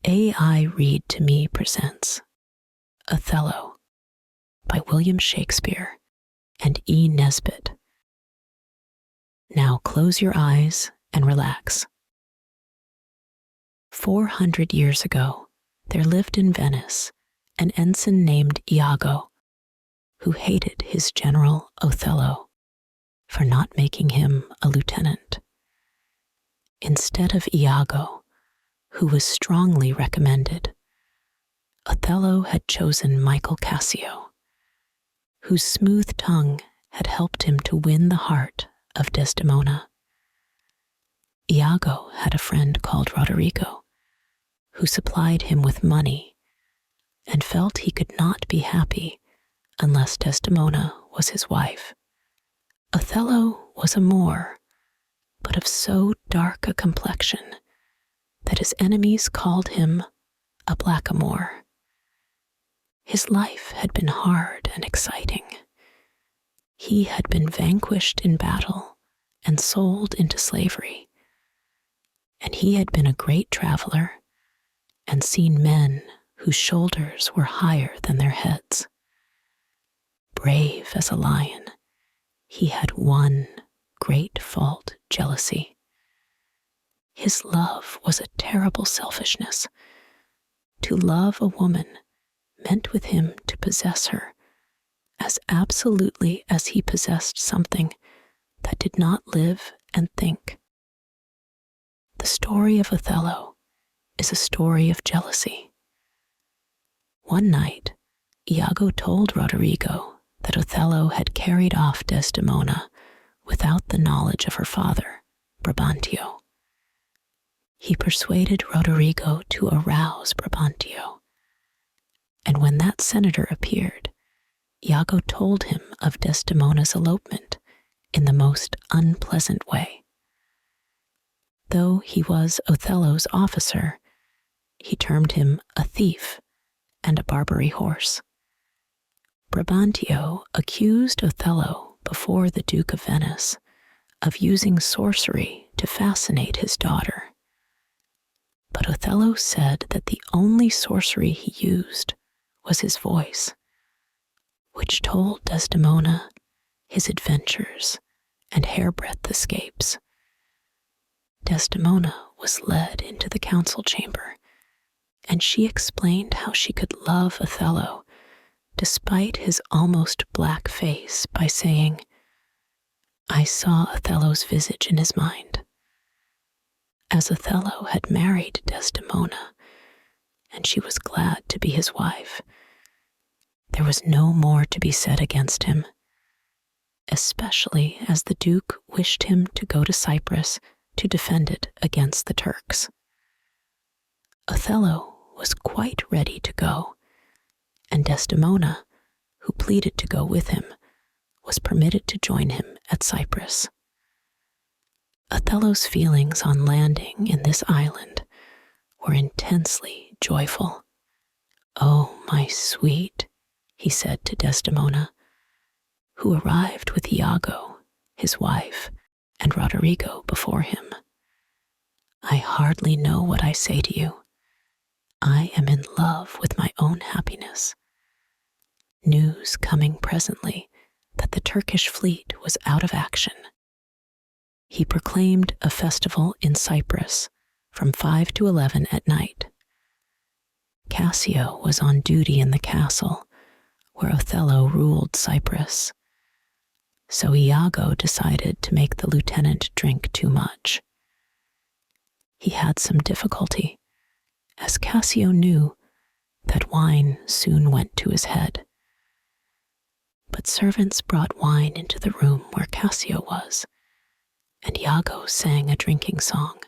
AI Read to Me presents Othello by William Shakespeare and E. Nesbit. Now close your eyes and relax. 400 years ago, there lived in Venice an ensign named Iago, who hated his general Othello for not making him a lieutenant. Instead of Iago, who was strongly recommended, Othello had chosen Michael Cassio, whose smooth tongue had helped him to win the heart of Desdemona. Iago had a friend called Roderigo, who supplied him with money and felt he could not be happy unless Desdemona was his wife. Othello was a Moor, but of so dark a complexion that his enemies called him a blackamoor. His life had been hard and exciting. He had been vanquished in battle and sold into slavery, and he had been a great traveler and seen men whose shoulders were higher than their heads. Brave as a lion, he had one great fault: jealousy. His love was a terrible selfishness. To love a woman meant with him to possess her as absolutely as he possessed something that did not live and think. The story of Othello is a story of jealousy. One night, Iago told Roderigo that Othello had carried off Desdemona without the knowledge of her father, Brabantio. He persuaded Roderigo to arouse Brabantio, and when that senator appeared, Iago told him of Desdemona's elopement in the most unpleasant way. Though he was Othello's officer, he termed him a thief and a Barbary horse. Brabantio accused Othello before the Duke of Venice of using sorcery to fascinate his daughter. But Othello said that the only sorcery he used was his voice, which told Desdemona his adventures and hairbreadth escapes. Desdemona was led into the council chamber, and she explained how she could love Othello despite his almost black face by saying, "I saw Othello's visage in his mind." As Othello had married Desdemona, and she was glad to be his wife, there was no more to be said against him, especially as the Duke wished him to go to Cyprus to defend it against the Turks. Othello was quite ready to go, and Desdemona, who pleaded to go with him, was permitted to join him at Cyprus. Othello's feelings on landing in this island were intensely joyful. "Oh, my sweet," he said to Desdemona, who arrived with Iago, his wife, and Roderigo before him. "I hardly know what I say to you. I am in love with my own happiness. News coming presently that the Turkish fleet was out of action. He proclaimed a festival in Cyprus from 5 to 11 at night. Cassio was on duty in the castle where Othello ruled Cyprus, so Iago decided to make the lieutenant drink too much. He had some difficulty, as Cassio knew that wine soon went to his head. But servants brought wine into the room where Cassio was, and Iago sang a drinking song.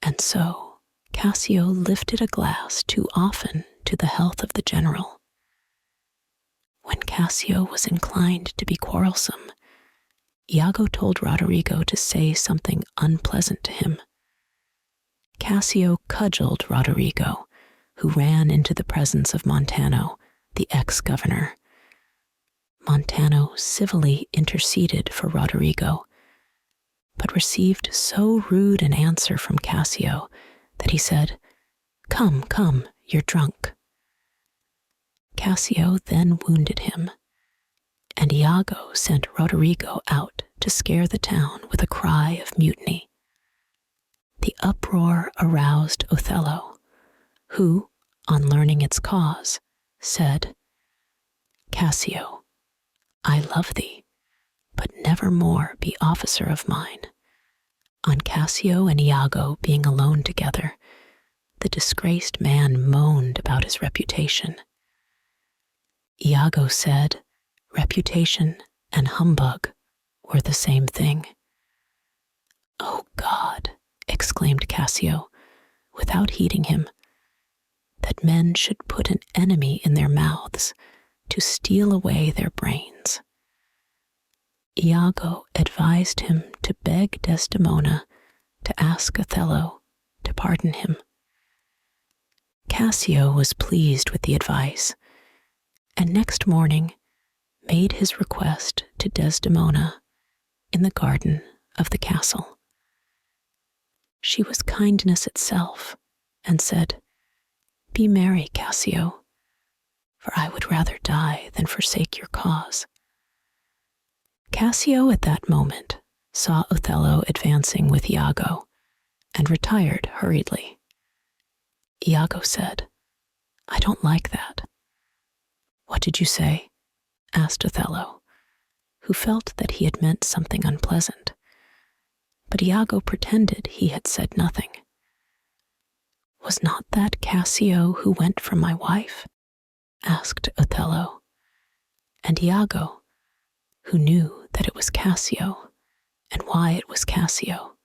And so Cassio lifted a glass too often to the health of the general. When Cassio was inclined to be quarrelsome, Iago told Roderigo to say something unpleasant to him. Cassio cudgeled Roderigo, who ran into the presence of Montano, the ex-governor. Montano civilly interceded for Roderigo, but received so rude an answer from Cassio that he said, Come, come, you're drunk." Cassio then wounded him, and Iago sent Roderigo out to scare the town with a cry of mutiny. The uproar aroused Othello, who, on learning its cause, said, "Cassio, I love thee, but never more be officer of mine." On Cassio and Iago being alone together, the disgraced man moaned about his reputation. Iago said reputation and humbug were the same thing. "Oh God," exclaimed Cassio, without heeding him, "that men should put an enemy in their mouths to steal away their brains." Iago advised him to beg Desdemona to ask Othello to pardon him. Cassio was pleased with the advice, and next morning made his request to Desdemona in the garden of the castle. She was kindness itself, and said, "Be merry, Cassio, for I would rather die than forsake your cause." Cassio at that moment saw Othello advancing with Iago, and retired hurriedly. Iago said, "I don't like that." "What did you say?" asked Othello, who felt that he had meant something unpleasant. But Iago pretended he had said nothing. "Was not that Cassio who went from my wife?" asked Othello. And Iago, who knew that it was Cassio and why it was Cassio,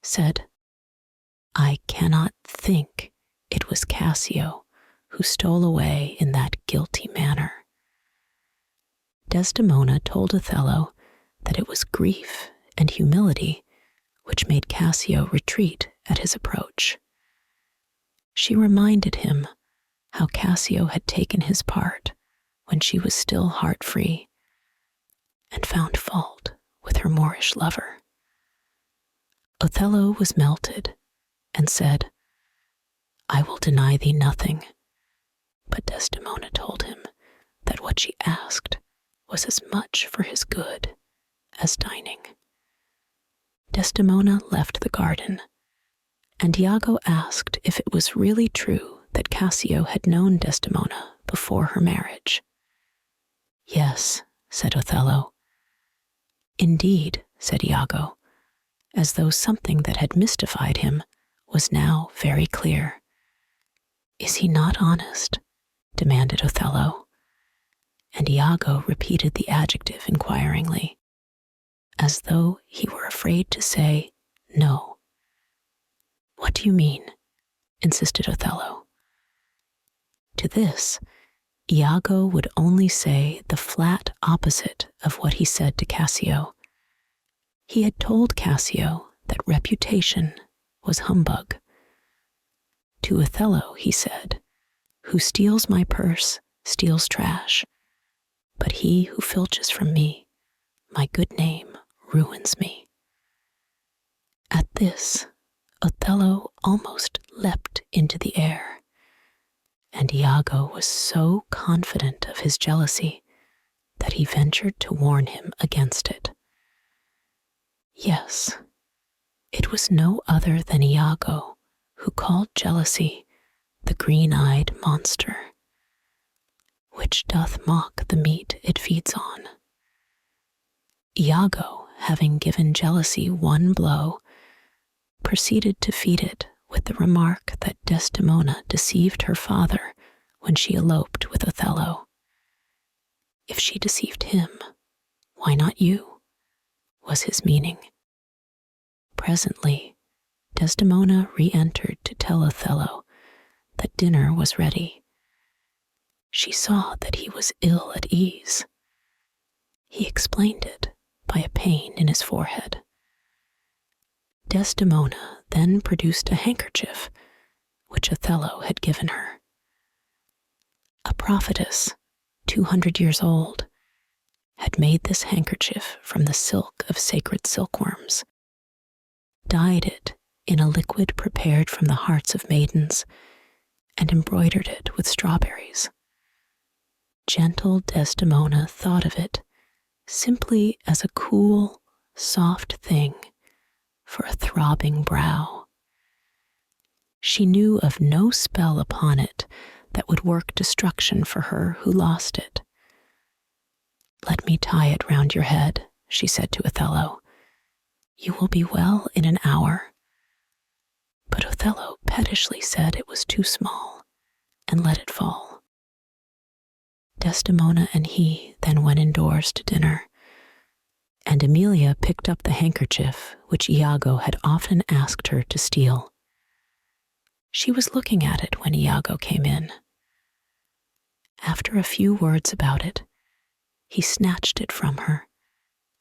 said, "I cannot think it was Cassio who stole away in that guilty manner." Desdemona told Othello that it was grief and humility which made Cassio retreat at his approach. She reminded him how Cassio had taken his part when she was still heart-free, and found fault with her Moorish lover. Othello was melted, and said, "I will deny thee nothing," but Desdemona told him that what she asked was as much for his good as dining. Desdemona left the garden, and Iago asked if it was really true that Cassio had known Desdemona before her marriage. "Yes," said Othello. "Indeed," said Iago, as though something that had mystified him was now very clear. "Is he not honest?" demanded Othello, and Iago repeated the adjective inquiringly, as though he were afraid to say no. "What do you mean?" insisted Othello. To this, Iago would only say the flat opposite of what he said to Cassio. He had told Cassio that reputation was humbug. To Othello he said, "Who steals my purse steals trash, but he who filches from me my good name ruins me." At this, Othello almost leapt into the air, and Iago was so confident of his jealousy that he ventured to warn him against it. Yes, it was no other than Iago who called jealousy the green-eyed monster, which doth mock the meat it feeds on. Iago, having given jealousy one blow, proceeded to feed it with the remark that Desdemona deceived her father when she eloped with Othello. If she deceived him, why not you? Was his meaning. Presently, Desdemona re-entered to tell Othello that dinner was ready. She saw that he was ill at ease. He explained it by a pain in his forehead. Desdemona then produced a handkerchief which Othello had given her. A prophetess, 200 years old, had made this handkerchief from the silk of sacred silkworms, dyed it in a liquid prepared from the hearts of maidens, and embroidered it with strawberries. Gentle Desdemona thought of it simply as a cool, soft thing for a throbbing brow. She knew of no spell upon it that would work destruction for her who lost it. "Let me tie it round your head," she said to Othello. "You will be well in an hour." But Othello pettishly said it was too small and let it fall. Desdemona and he then went indoors to dinner, and Emilia picked up the handkerchief which Iago had often asked her to steal. She was looking at it when Iago came in. After a few words about it, he snatched it from her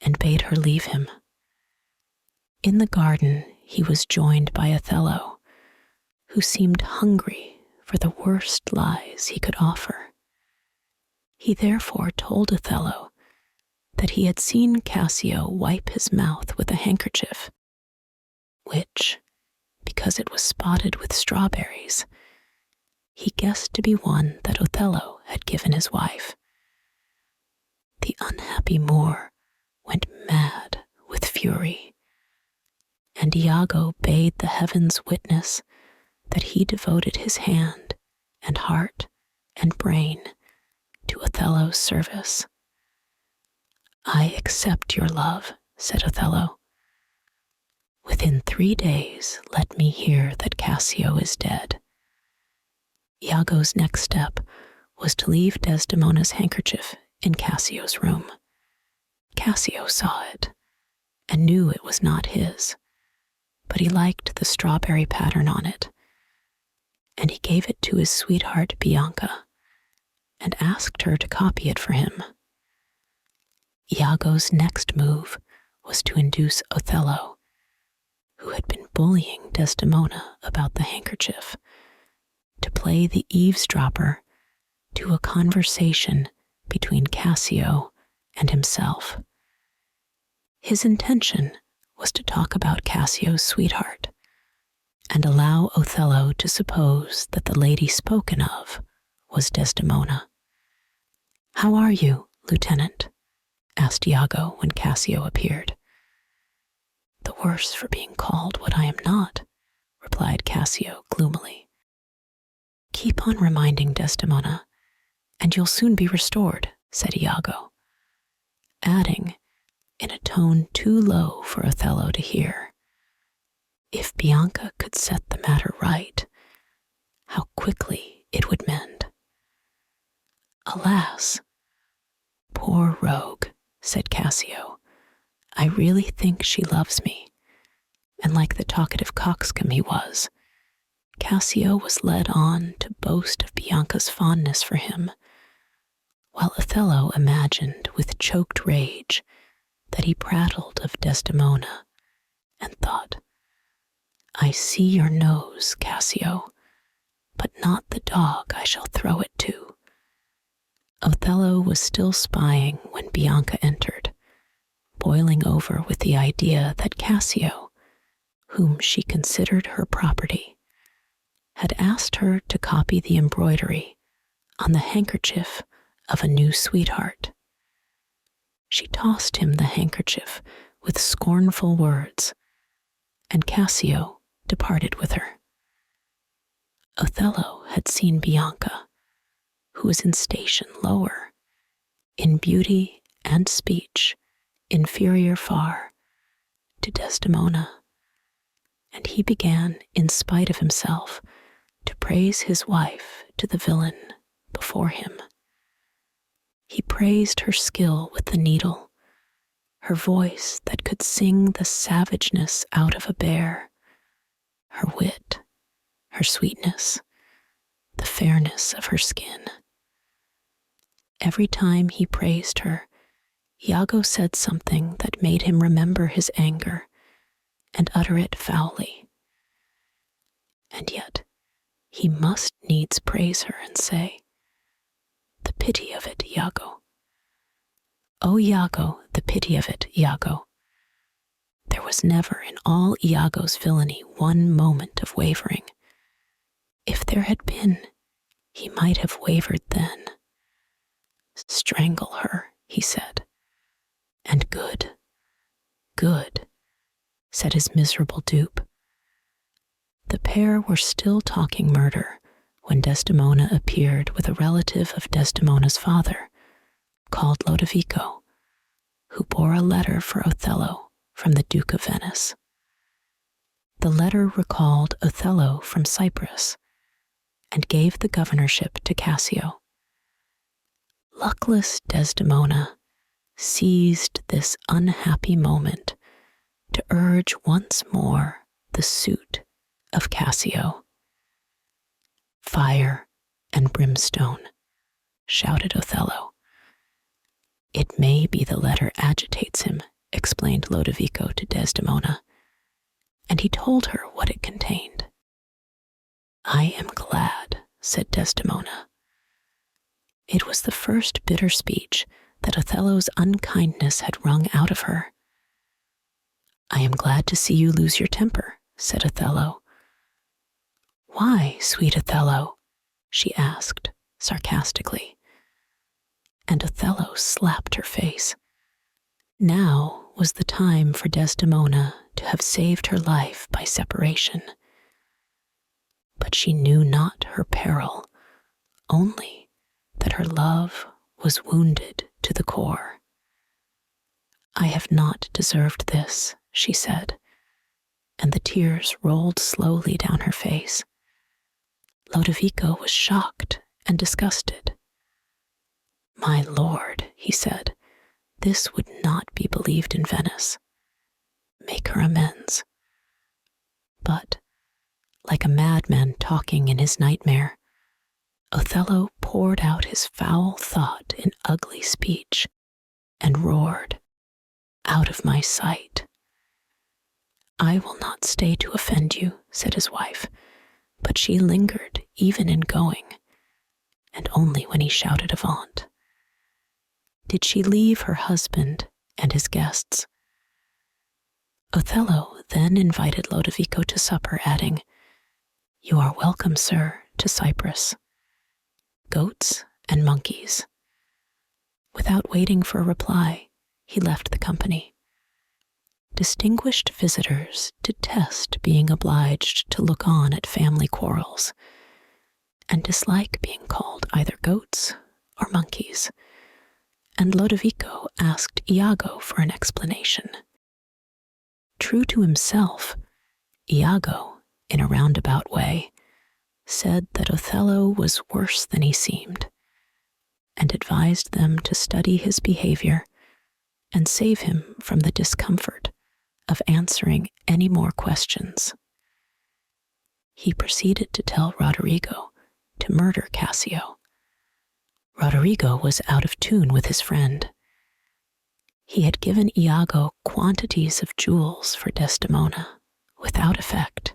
and bade her leave him. In the garden he was joined by Othello, who seemed hungry for the worst lies he could offer. He therefore told Othello that he had seen Cassio wipe his mouth with a handkerchief, which, because it was spotted with strawberries, he guessed to be one that Othello had given his wife. The unhappy Moor went mad with fury, and Iago bade the heavens witness that he devoted his hand and heart and brain to Othello's service. "I accept your love," said Othello. "Within 3 days let me hear that Cassio is dead." Iago's next step was to leave Desdemona's handkerchief in Cassio's room. Cassio saw it and knew it was not his, but he liked the strawberry pattern on it, and he gave it to his sweetheart Bianca and asked her to copy it for him. Iago's next move was to induce Othello, who had been bullying Desdemona about the handkerchief, to play the eavesdropper to a conversation between Cassio and himself. His intention was to talk about Cassio's sweetheart and allow Othello to suppose that the lady spoken of was Desdemona. "How are you, Lieutenant?" asked Iago when Cassio appeared. "The worse for being called what I am not," replied Cassio gloomily. "Keep on reminding Desdemona, and you'll soon be restored," said Iago, adding, in a tone too low for Othello to hear, "If Bianca could set the matter right, how quickly it would mend." "Alas, poor rogue," said Cassio, "I really think she loves me," and like the talkative coxcomb he was, Cassio was led on to boast of Bianca's fondness for him, while Othello imagined with choked rage that he prattled of Desdemona and thought, "I see your nose, Cassio, but not the dog I shall throw it to." Othello was still spying when Bianca entered, boiling over with the idea that Cassio, whom she considered her property, had asked her to copy the embroidery on the handkerchief of a new sweetheart. She tossed him the handkerchief with scornful words, and Cassio departed with her. Othello had seen Bianca, who was in station lower, in beauty and speech inferior far to Desdemona, and he began, in spite of himself, to praise his wife to the villain before him. He praised her skill with the needle, her voice that could sing the savageness out of a bear, her wit, her sweetness, the fairness of her skin. Every time he praised her, Iago said something that made him remember his anger and utter it foully. And yet he must needs praise her and say, "The pity of it, Iago. Oh, Iago, the pity of it, Iago." There was never in all Iago's villainy one moment of wavering. If there had been, he might have wavered then. Strangle her, he said. And good, said his miserable dupe. The pair were still talking murder when Desdemona appeared with a relative of Desdemona's father, called Lodovico, who bore a letter for Othello from the Duke of Venice. The letter recalled Othello from Cyprus and gave the governorship to Cassio. Luckless Desdemona seized this unhappy moment to urge once more the suit of Cassio. Fire and brimstone, shouted Othello. It may be the letter agitates him, explained Lodovico to Desdemona, and he told her what it contained. I am glad, said Desdemona. It was the first bitter speech that Othello's unkindness had wrung out of her. I am glad to see you lose your temper, said Othello. Why, sweet Othello? She asked, sarcastically. And Othello slapped her face. Now was the time for Desdemona to have saved her life by separation. But she knew not her peril, only that her love was wounded to the core. I have not deserved this, she said, and the tears rolled slowly down her face. Lodovico was shocked and disgusted. My lord, he said, this would not be believed in Venice. Make her amends. But, like a madman talking in his nightmare, Othello poured out his foul thought in ugly speech and roared, Out of my sight. I will not stay to offend you, said his wife, but she lingered even in going, and only when he shouted avaunt. Did she leave her husband and his guests? Othello then invited Lodovico to supper, adding, You are welcome, sir, to Cyprus. Goats and monkeys. Without waiting for a reply, he left the company. Distinguished visitors detest being obliged to look on at family quarrels, and dislike being called either goats or monkeys, and Lodovico asked Iago for an explanation. True to himself, Iago, in a roundabout way, said that Othello was worse than he seemed, and advised them to study his behavior and save him from the discomfort of answering any more questions. He proceeded to tell Roderigo to murder Cassio. Roderigo was out of tune with his friend. He had given Iago quantities of jewels for Desdemona, without effect.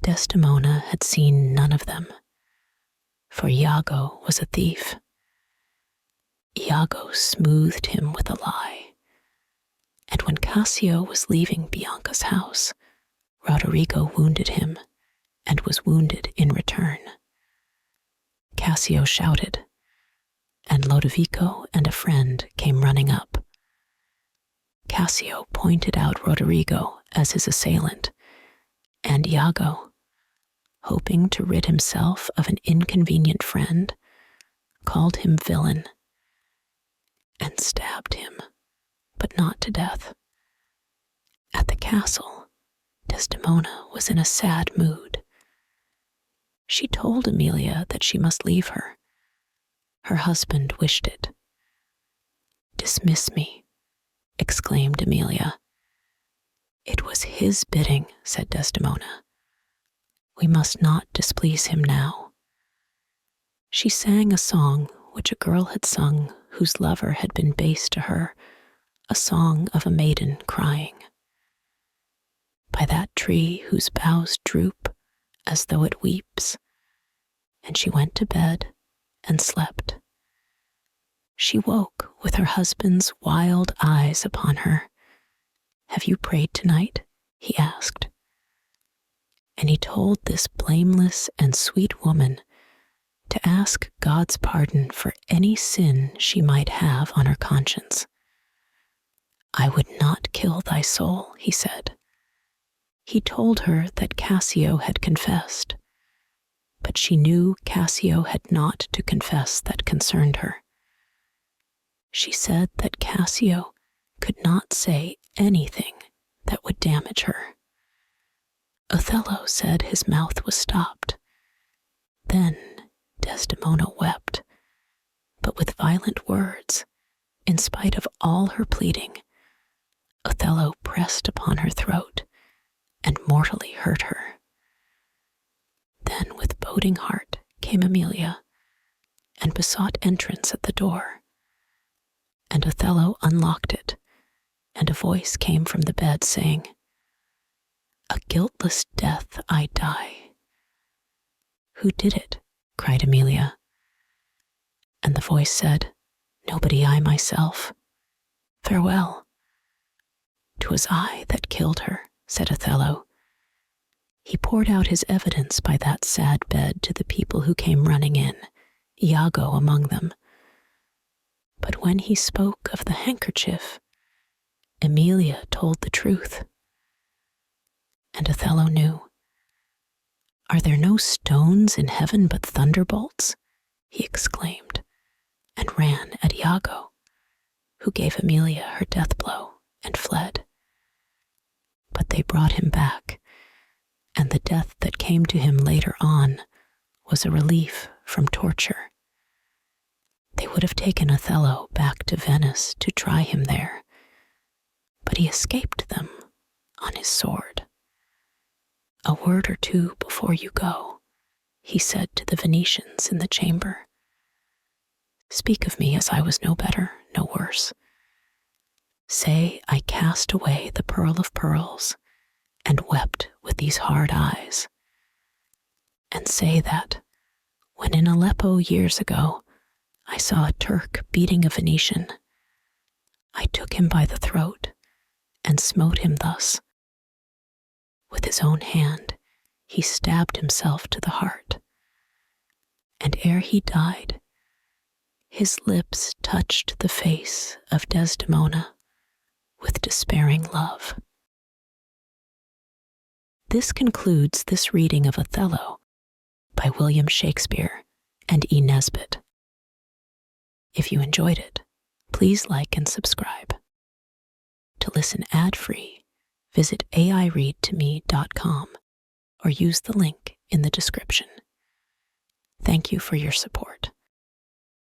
Desdemona had seen none of them, for Iago was a thief. Iago smoothed him with a lie, and when Cassio was leaving Bianca's house, Roderigo wounded him and was wounded in return. Cassio shouted, and Lodovico and a friend came running up. Cassio pointed out Roderigo as his assailant, and Iago, hoping to rid himself of an inconvenient friend, called him villain and stabbed him, but not to death. At the castle, Desdemona was in a sad mood. She told Emilia that she must leave her. Her husband wished it. Dismiss me, exclaimed Emilia. It was his bidding, said Desdemona. We must not displease him now. She sang a song which a girl had sung whose lover had been base to her, a song of a maiden crying. By that tree whose boughs droop as though it weeps, and she went to bed and slept. She woke with her husband's wild eyes upon her. Have you prayed tonight? He asked. and he told this blameless and sweet woman to ask God's pardon for any sin she might have on her conscience. "I would not kill thy soul," he said. He told her that Cassio had confessed, but she knew Cassio had not to confess that concerned her. She said that Cassio could not say anything that would damage her. Othello said his mouth was stopped. Then Desdemona wept, but with violent words, in spite of all her pleading. Othello pressed upon her throat and mortally hurt her. Then with boding heart came Emilia and besought entrance at the door. And Othello unlocked it, and a voice came from the bed saying, "A guiltless death I die." "Who did it?" cried Emilia. And the voice said, "Nobody, I myself. Farewell." "'Twas I that killed her," said Othello. He poured out his evidence by that sad bed to the people who came running in, Iago among them. But when he spoke of the handkerchief, Emilia told the truth. And Othello knew. "Are there no stones in heaven but thunderbolts?" he exclaimed, and ran at Iago, who gave Emilia her death blow and fled. But they brought him back, and the death that came to him later on was a relief from torture. They would have taken Othello back to Venice to try him there, but he escaped them on his sword. "A word or two before you go," he said to the Venetians in the chamber. "Speak of me as I was no better, no worse. Say I cast away the pearl of pearls and wept with these hard eyes. And say that, when in Aleppo years ago I saw a Turk beating a Venetian, I took him by the throat and smote him thus. With his own hand he stabbed himself to the heart, and ere he died, his lips touched the face of Desdemona with despairing love." This concludes this reading of Othello by William Shakespeare and E. Nesbit. If you enjoyed it, please like and subscribe. To listen ad-free, visit aireadtome.com or use the link in the description. Thank you for your support.